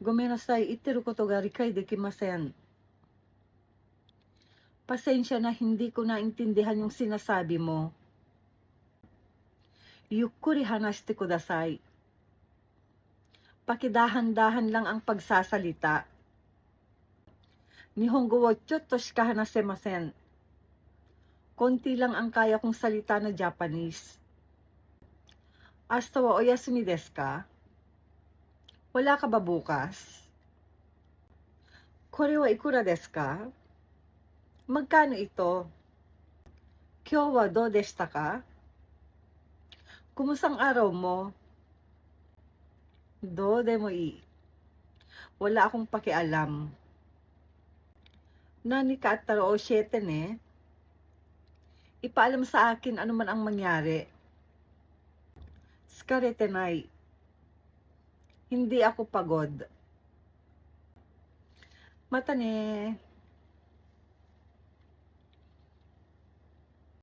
ごめんなさい、言ってることが理解できません. Pasensya na hindi ko naintindihan yung sinasabi mo. Yukkuri hanashite kudasai. Pakidahan-dahan lang ang pagsasalita. Nihongo wo chotto shika hanasemasen. Konti lang ang kaya kong salita na Japanese. Asta wa oyasumi desu ka? Wala ka ba bukas? Kore wa ikura desu ka? Magkano ito? Kyou wa dou deshita ka? Kumusang araw mo? Do demo ii. Wala akong pakialam. Nani ka attara oshiete ne? Ipaalam sa akin ano man ang mangyari. Tsukarete nai. Hindi ako pagod. Mata ne.